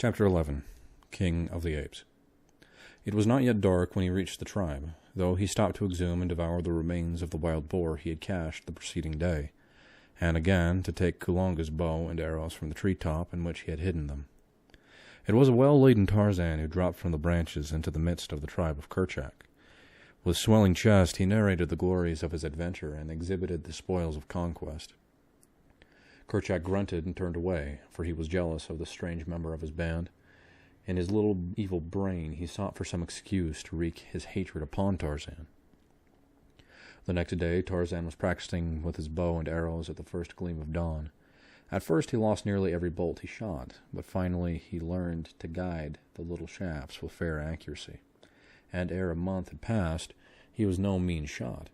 Chapter 11. King of the Apes. It was not yet dark when he reached the tribe, though he stopped to exhume and devour the remains of the wild boar he had cached the preceding day, and again to take Kulonga's bow and arrows from the tree-top in which he had hidden them. It was a well-laden Tarzan who dropped from the branches into the midst of the tribe of Kerchak. With swelling chest, he narrated the glories of his adventure and exhibited the spoils of conquest. Kerchak grunted and turned away, for he was jealous of the strange member of his band. In his little evil brain, he sought for some excuse to wreak his hatred upon Tarzan. The next day, Tarzan was practicing with his bow and arrows at the first gleam of dawn. At first, he lost nearly every bolt he shot, but finally he learned to guide the little shafts with fair accuracy. And ere a month had passed, he was no mean shot,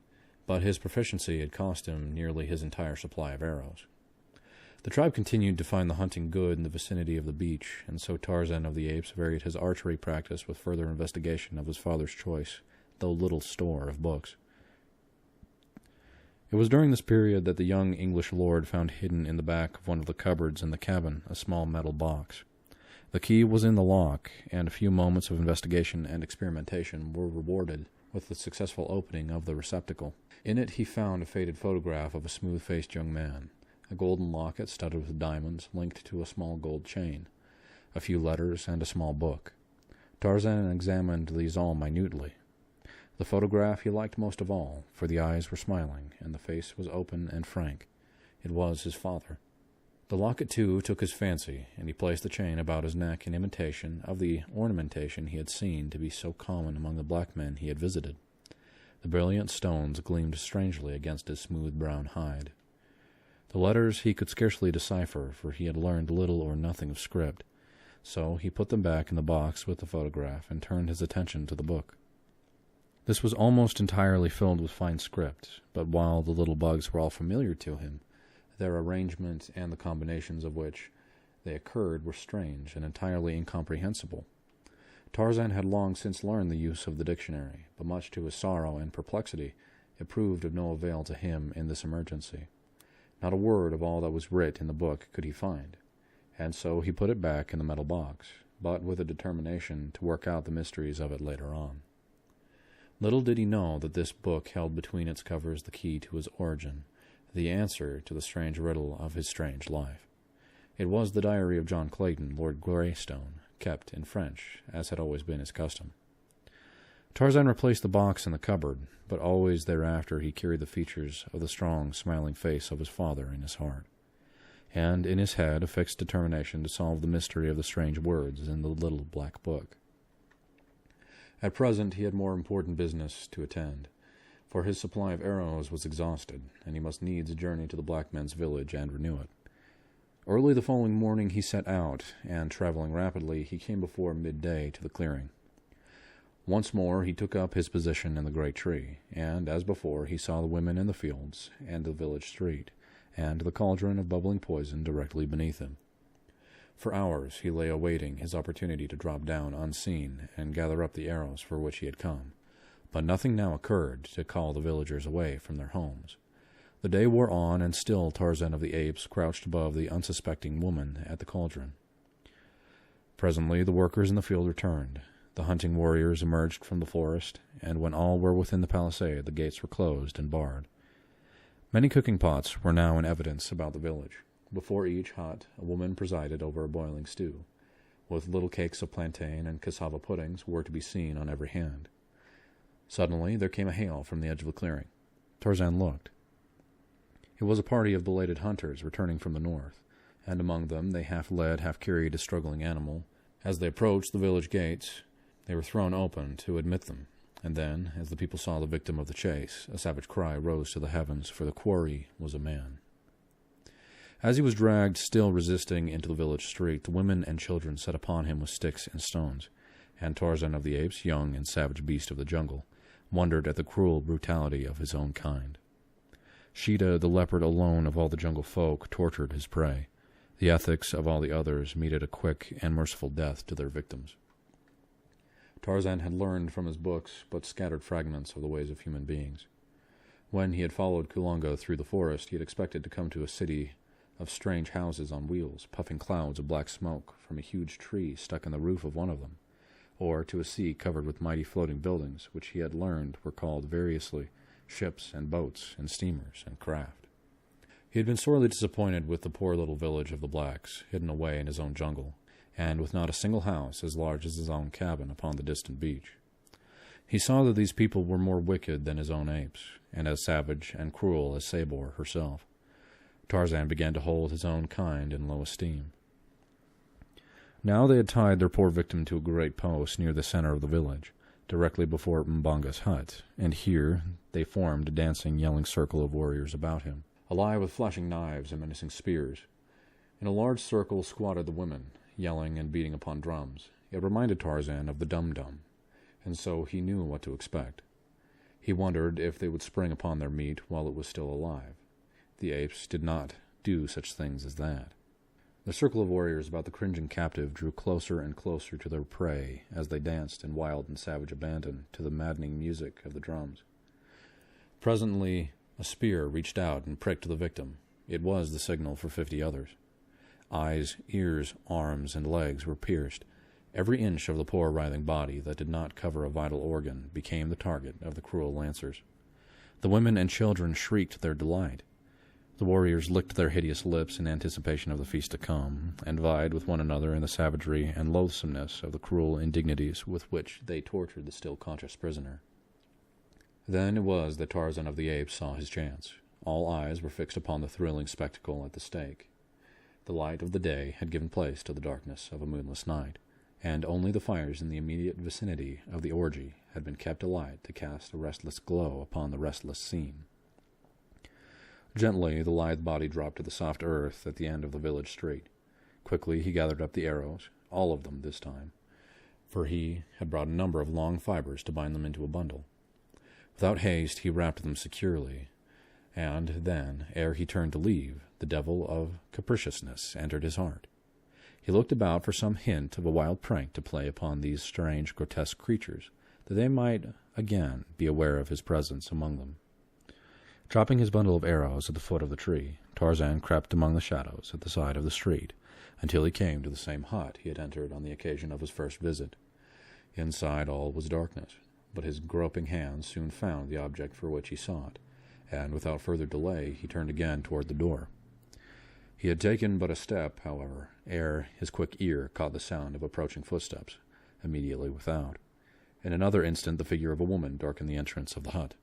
but his proficiency had cost him nearly his entire supply of arrows. The tribe continued to find the hunting good in the vicinity of the beach, and so Tarzan of the Apes varied his archery practice with further investigation of his father's choice, though little store of books. It was during this period that the young English lord found hidden in the back of one of the cupboards in the cabin a small metal box. The key was in the lock, and a few moments of investigation and experimentation were rewarded with the successful opening of the receptacle. In it he found a faded photograph of a smooth-faced young man, a golden locket studded with diamonds linked to a small gold chain, a few letters, and a small book. Tarzan examined these all minutely. The photograph he liked most of all, for the eyes were smiling, and the face was open and frank. It was his father. The locket, too, took his fancy, and he placed the chain about his neck in imitation of the ornamentation he had seen to be so common among the black men he had visited. The brilliant stones gleamed strangely against his smooth brown hide. The letters he could scarcely decipher, for he had learned little or nothing of script, so he put them back in the box with the photograph and turned his attention to the book. This was almost entirely filled with fine script, but while the little bugs were all familiar to him, their arrangement and the combinations of which they occurred were strange and entirely incomprehensible. Tarzan had long since learned the use of the dictionary, but much to his sorrow and perplexity, it proved of no avail to him in this emergency. Not a word of all that was writ in the book could he find, and so he put it back in the metal box, but with a determination to work out the mysteries of it later on. Little did he know that this book held between its covers the key to his origin, the answer to the strange riddle of his strange life. It was the diary of John Clayton, Lord Greystone, kept in French, as had always been his custom. Tarzan replaced the box in the cupboard, but always thereafter he carried the features of the strong, smiling face of his father in his heart, and in his head a fixed determination to solve the mystery of the strange words in the little black book. At present he had more important business to attend, for his supply of arrows was exhausted, and he must needs journey to the black men's village and renew it. Early the following morning he set out, and, traveling rapidly, he came before midday to the clearing. Once more he took up his position in the great tree, and, as before, he saw the women in the fields and the village street, and the cauldron of bubbling poison directly beneath him. For hours he lay awaiting his opportunity to drop down unseen and gather up the arrows for which he had come, but nothing now occurred to call the villagers away from their homes. The day wore on, and still Tarzan of the Apes crouched above the unsuspecting woman at the cauldron. Presently the workers in the field returned. The hunting warriors emerged from the forest, and when all were within the palisade, the gates were closed and barred. Many cooking pots were now in evidence about the village. Before each hut a woman presided over a boiling stew, with little cakes of plantain and cassava puddings were to be seen on every hand. Suddenly there came a hail from the edge of the clearing. Tarzan looked. It was a party of belated hunters returning from the north, and among them they half led, half carried a struggling animal. As they approached the village gates, they were thrown open to admit them, and then, as the people saw the victim of the chase, a savage cry rose to the heavens, for the quarry was a man. As he was dragged, still resisting, into the village street, the women and children set upon him with sticks and stones, and Tarzan of the Apes, young and savage beast of the jungle, wondered at the cruel brutality of his own kind. Sheeta, the leopard alone of all the jungle folk, tortured his prey. The ethics of all the others meted a quick and merciful death to their victims. Tarzan had learned from his books but scattered fragments of the ways of human beings. When he had followed Kulonga through the forest, he had expected to come to a city of strange houses on wheels, puffing clouds of black smoke from a huge tree stuck in the roof of one of them, or to a sea covered with mighty floating buildings, which he had learned were called variously ships and boats and steamers and craft. He had been sorely disappointed with the poor little village of the blacks, hidden away in his own jungle, and with not a single house as large as his own cabin upon the distant beach. He saw that these people were more wicked than his own apes, and as savage and cruel as Sabor herself. Tarzan began to hold his own kind in low esteem. Now they had tied their poor victim to a great post near the center of the village, directly before Mbanga's hut, and here they formed a dancing, yelling circle of warriors about him, alive with flashing knives and menacing spears. In a large circle squatted the women, yelling and beating upon drums. It reminded Tarzan of the dum-dum, and so he knew what to expect. He wondered if they would spring upon their meat while it was still alive. The apes did not do such things as that. The circle of warriors about the cringing captive drew closer and closer to their prey as they danced in wild and savage abandon to the maddening music of the drums. Presently, a spear reached out and pricked the victim. It was the signal for 50 others. Eyes, ears, arms, and legs were pierced. Every inch of the poor writhing body that did not cover a vital organ became the target of the cruel lancers. The women and children shrieked their delight. The warriors licked their hideous lips in anticipation of the feast to come, and vied with one another in the savagery and loathsomeness of the cruel indignities with which they tortured the still conscious prisoner. Then it was that Tarzan of the Apes saw his chance. All eyes were fixed upon the thrilling spectacle at the stake. The light of the day had given place to the darkness of a moonless night, and only the fires in the immediate vicinity of the orgy had been kept alight to cast a restless glow upon the restless scene. Gently, the lithe body dropped to the soft earth at the end of the village street. Quickly he gathered up the arrows, all of them this time, for he had brought a number of long fibers to bind them into a bundle. Without haste he wrapped them securely, and then, ere he turned to leave, the devil of capriciousness entered his heart. He looked about for some hint of a wild prank to play upon these strange, grotesque creatures, that they might again be aware of his presence among them. Dropping his bundle of arrows at the foot of the tree, Tarzan crept among the shadows at the side of the street until he came to the same hut he had entered on the occasion of his first visit. Inside all was darkness, but his groping hands soon found the object for which he sought, and without further delay he turned again toward the door. He had taken but a step, however, ere his quick ear caught the sound of approaching footsteps, immediately without. In another instant the figure of a woman darkened the entrance of the hut.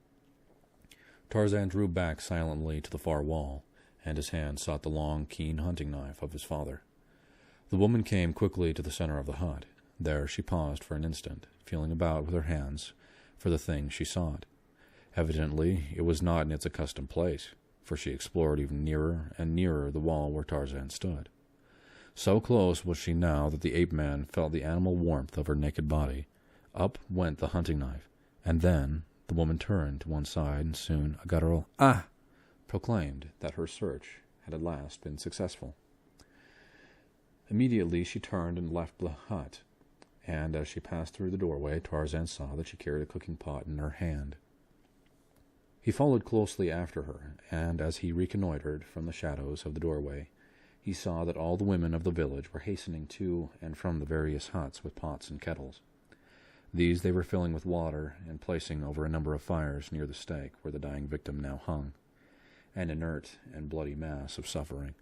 Tarzan drew back silently to the far wall, and his hand sought the long, keen hunting knife of his father. The woman came quickly to the center of the hut. There she paused for an instant, feeling about with her hands for the thing she sought. Evidently it was not in its accustomed place, for she explored even nearer and nearer the wall where Tarzan stood. So close was she now that the ape-man felt the animal warmth of her naked body. Up went the hunting knife, and then the woman turned to one side, and soon a guttural "Ah!" proclaimed that her search had at last been successful. Immediately she turned and left the hut, and as she passed through the doorway, Tarzan saw that she carried a cooking pot in her hand. He followed closely after her, and as he reconnoitered from the shadows of the doorway, he saw that all the women of the village were hastening to and from the various huts with pots and kettles. These they were filling with water and placing over a number of fires near the stake where the dying victim now hung, an inert and bloody mass of suffering.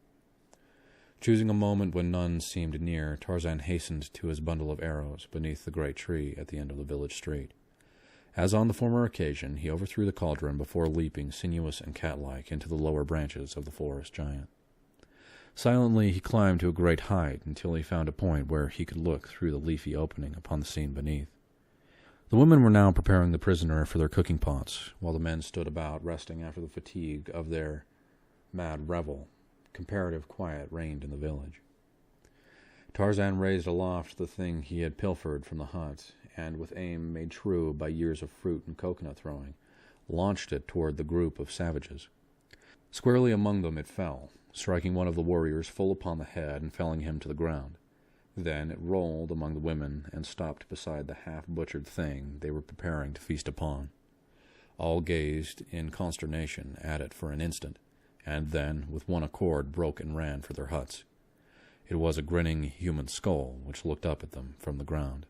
Choosing a moment when none seemed near, Tarzan hastened to his bundle of arrows beneath the great tree at the end of the village street. As on the former occasion, he overthrew the cauldron before leaping, sinuous and cat-like, into the lower branches of the forest giant. Silently he climbed to a great height until he found a point where he could look through the leafy opening upon the scene beneath. The women were now preparing the prisoner for their cooking pots, while the men stood about, resting after the fatigue of their mad revel. Comparative quiet reigned in the village. Tarzan raised aloft the thing he had pilfered from the hut, and with aim made true by years of fruit and coconut throwing, launched it toward the group of savages. Squarely among them it fell, striking one of the warriors full upon the head and felling him to the ground. Then it rolled among the women and stopped beside the half-butchered thing they were preparing to feast upon. All gazed in consternation at it for an instant, and then, with one accord, broke and ran for their huts. It was a grinning human skull which looked up at them from the ground.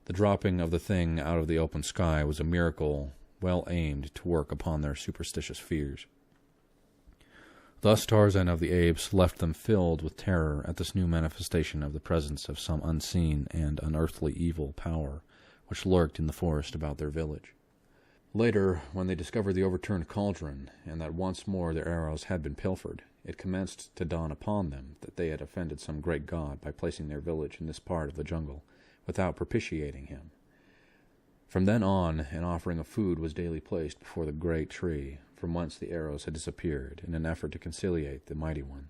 The dropping of the thing out of the open sky was a miracle well aimed to work upon their superstitious fears. Thus Tarzan of the Apes left them filled with terror at this new manifestation of the presence of some unseen and unearthly evil power which lurked in the forest about their village. Later, when they discovered the overturned cauldron, and that once more their arrows had been pilfered, it commenced to dawn upon them that they had offended some great god by placing their village in this part of the jungle, without propitiating him. From then on, an offering of food was daily placed before the great tree, from whence the arrows had disappeared, in an effort to conciliate the Mighty One.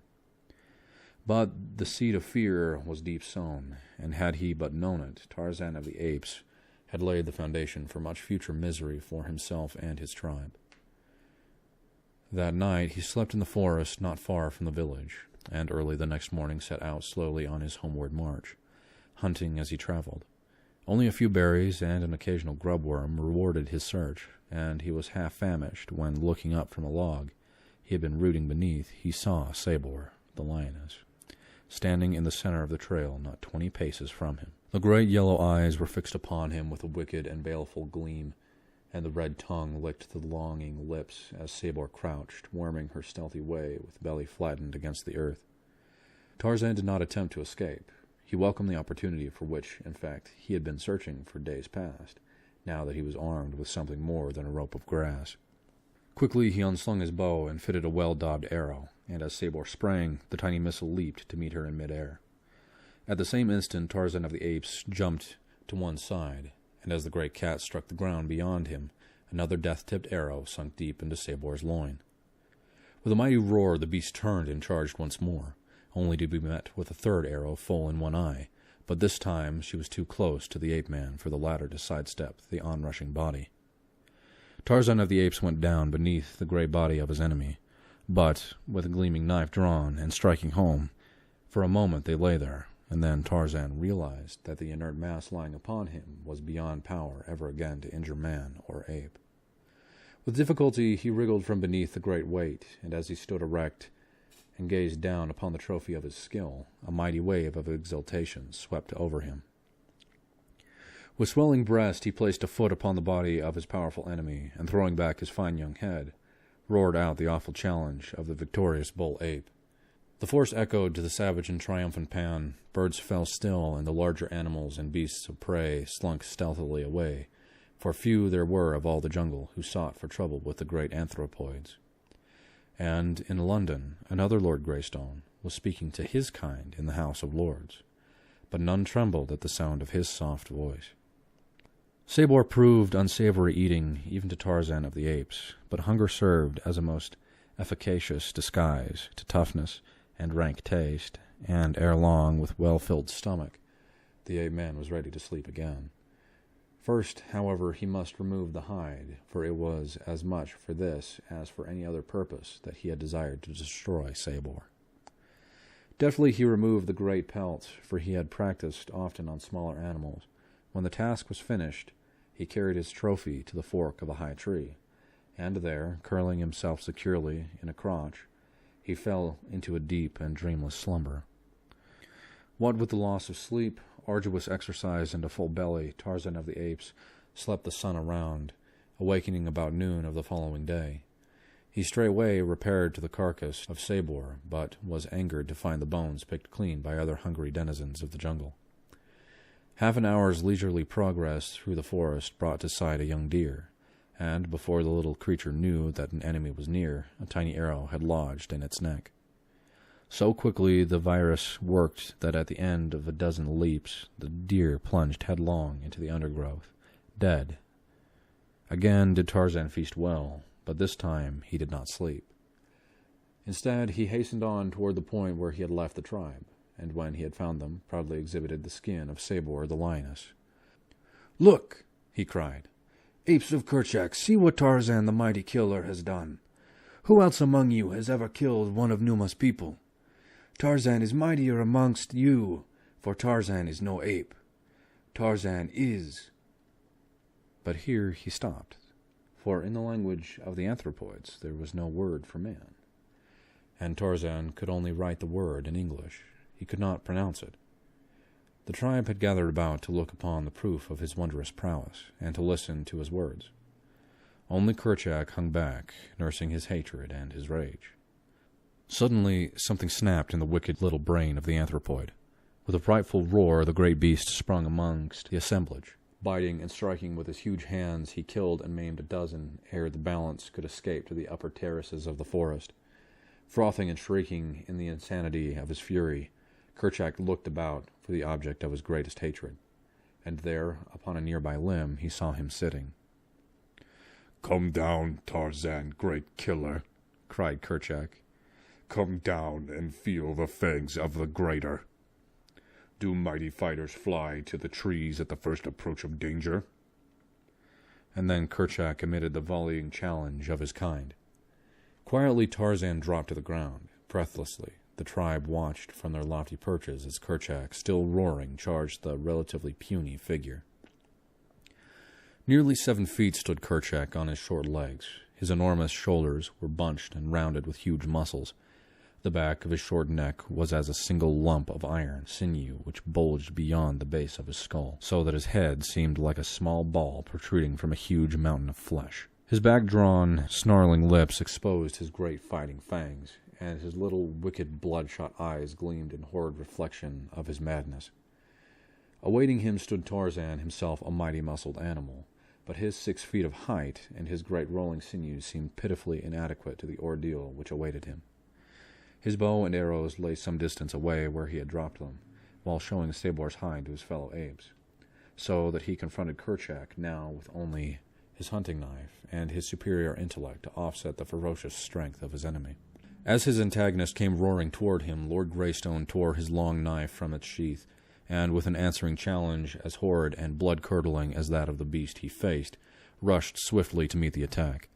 But the seed of fear was deep sown, and had he but known it, Tarzan of the Apes had laid the foundation for much future misery for himself and his tribe. That night he slept in the forest not far from the village, and early the next morning set out slowly on his homeward march, hunting as he traveled. Only a few berries and an occasional grubworm rewarded his search, and he was half famished when, looking up from a log he had been rooting beneath, he saw Sabor, the lioness, standing in the center of the trail not 20 paces from him. The great yellow eyes were fixed upon him with a wicked and baleful gleam, and the red tongue licked the longing lips as Sabor crouched, worming her stealthy way with belly flattened against the earth. Tarzan did not attempt to escape. He welcomed the opportunity for which, in fact, he had been searching for days past, now that he was armed with something more than a rope of grass. Quickly he unslung his bow and fitted a well-daubed arrow, and as Sabor sprang, the tiny missile leaped to meet her in mid-air. At the same instant, Tarzan of the Apes jumped to one side, and as the great cat struck the ground beyond him, another death-tipped arrow sunk deep into Sabor's loin. With a mighty roar, the beast turned and charged once more, only to be met with a third arrow full in one eye, but this time she was too close to the ape-man for the latter to sidestep the onrushing body. Tarzan of the Apes went down beneath the gray body of his enemy, but, with a gleaming knife drawn and striking home, for a moment they lay there, and then Tarzan realized that the inert mass lying upon him was beyond power ever again to injure man or ape. With difficulty he wriggled from beneath the great weight, and as he stood erect and gazed down upon the trophy of his skill, a mighty wave of exultation swept over him. With swelling breast he placed a foot upon the body of his powerful enemy, and throwing back his fine young head, roared out the awful challenge of the victorious bull-ape. The force echoed to the savage and triumphant pan. Birds fell still, and the larger animals and beasts of prey slunk stealthily away, for few there were of all the jungle who sought for trouble with the great anthropoids. And in London, another Lord Greystone was speaking to his kind in the House of Lords, but none trembled at the sound of his soft voice. Sabor proved unsavory eating even to Tarzan of the Apes, but hunger served as a most efficacious disguise to toughness and rank taste, and ere long, with well-filled stomach, the ape-man was ready to sleep again. First, however, he must remove the hide, for it was as much for this as for any other purpose that he had desired to destroy Sabor. Deftly he removed the great pelt, for he had practiced often on smaller animals. When the task was finished, he carried his trophy to the fork of a high tree, and there, curling himself securely in a crotch, he fell into a deep and dreamless slumber. What with the loss of sleep, arduous exercise, and a full belly, Tarzan of the Apes slept the sun around, awakening about noon of the following day. He straightway repaired to the carcass of Sabor, but was angered to find the bones picked clean by other hungry denizens of the jungle. Half an hour's leisurely progress through the forest brought to sight a young deer, and before the little creature knew that an enemy was near, a tiny arrow had lodged in its neck. So quickly the virus worked that at the end of a dozen leaps the deer plunged headlong into the undergrowth, dead. Again did Tarzan feast well, but this time he did not sleep. Instead, he hastened on toward the point where he had left the tribe, and when he had found them, proudly exhibited the skin of Sabor the lioness. "Look!" he cried. "Apes of Kerchak, see what Tarzan the mighty killer has done. Who else among you has ever killed one of Numa's people? Tarzan is mightier amongst you, for Tarzan is no ape. Tarzan is—" But here he stopped, for in the language of the anthropoids there was no word for man. and Tarzan could only write the word in English. He could not pronounce it. The tribe had gathered about to look upon the proof of his wondrous prowess, and to listen to his words. Only Kerchak hung back, nursing his hatred and his rage. Suddenly, something snapped in the wicked little brain of the anthropoid. With a frightful roar, the great beast sprung amongst the assemblage. Biting and striking with his huge hands, he killed and maimed a dozen ere the balance could escape to the upper terraces of the forest. Frothing and shrieking in the insanity of his fury, Kerchak looked about for the object of his greatest hatred, and there, upon a nearby limb, he saw him sitting. "Come down, Tarzan, great killer," cried Kerchak. "Come down and feel the fangs of the greater. Do mighty fighters fly to the trees at the first approach of danger?" And then Kerchak emitted the volleying challenge of his kind. Quietly Tarzan dropped to the ground. Breathlessly, the tribe watched from their lofty perches as Kerchak, still roaring, charged the relatively puny figure. Nearly 7 feet stood Kerchak on his short legs. His enormous shoulders were bunched and rounded with huge muscles. The back of his short neck was as a single lump of iron sinew which bulged beyond the base of his skull, so that his head seemed like a small ball protruding from a huge mountain of flesh. His back-drawn, snarling lips exposed his great fighting fangs, and his little wicked bloodshot eyes gleamed in horrid reflection of his madness. Awaiting him stood Tarzan, himself a mighty muscled animal, but his 6 feet of height and his great rolling sinews seemed pitifully inadequate to the ordeal which awaited him. His bow and arrows lay some distance away where he had dropped them, while showing a stay boar's hide to his fellow apes, so that he confronted Kerchak now with only his hunting knife and his superior intellect to offset the ferocious strength of his enemy. As his antagonist came roaring toward him, Lord Greystone tore his long knife from its sheath, and with an answering challenge as horrid and blood-curdling as that of the beast he faced, rushed swiftly to meet the attack.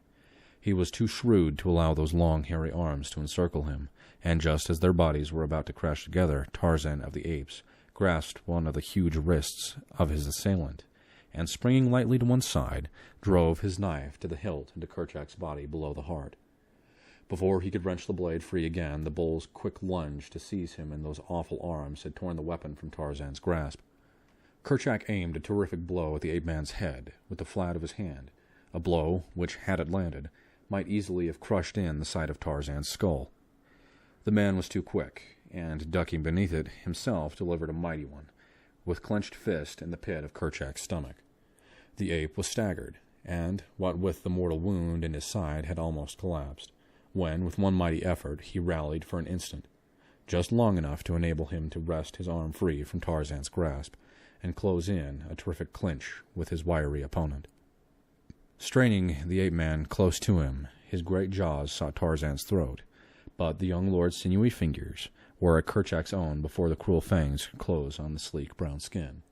He was too shrewd to allow those long, hairy arms to encircle him, and just as their bodies were about to crash together, Tarzan of the Apes grasped one of the huge wrists of his assailant, and springing lightly to one side, drove his knife to the hilt into Kerchak's body below the heart. Before he could wrench the blade free again, the bull's quick lunge to seize him in those awful arms had torn the weapon from Tarzan's grasp. Kerchak aimed a terrific blow at the ape-man's head with the flat of his hand, a blow which, had it landed, might easily have crushed in the side of Tarzan's skull. The man was too quick, and, ducking beneath it, himself delivered a mighty one, with clenched fist in the pit of Kerchak's stomach. The ape was staggered, and, what with the mortal wound in his side, had almost collapsed, when, with one mighty effort, he rallied for an instant, just long enough to enable him to wrest his arm free from Tarzan's grasp, and close in a terrific clinch with his wiry opponent. Straining the ape-man close to him, his great jaws sought Tarzan's throat, but the young lord's sinewy fingers were at Kerchak's own before the cruel fangs could close on the sleek brown skin.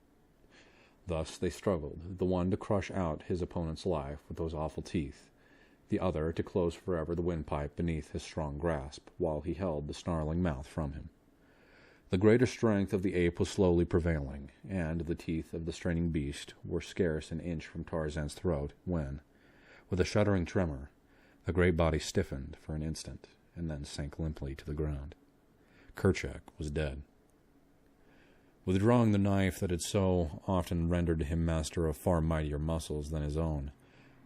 Thus they struggled, the one to crush out his opponent's life with those awful teeth, the other to close forever the windpipe beneath his strong grasp, while he held the snarling mouth from him. The greater strength of the ape was slowly prevailing, and the teeth of the straining beast were scarce an inch from Tarzan's throat when, with a shuddering tremor, the great body stiffened for an instant, and then sank limply to the ground. Kerchak was dead. Withdrawing the knife that had so often rendered him master of far mightier muscles than his own,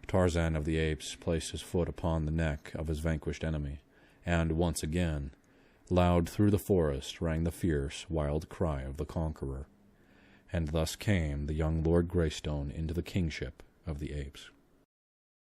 Tarzan of the Apes placed his foot upon the neck of his vanquished enemy, and once again, loud through the forest rang the fierce, wild cry of the conqueror. And thus came the young Lord Greystone into the kingship of the Apes.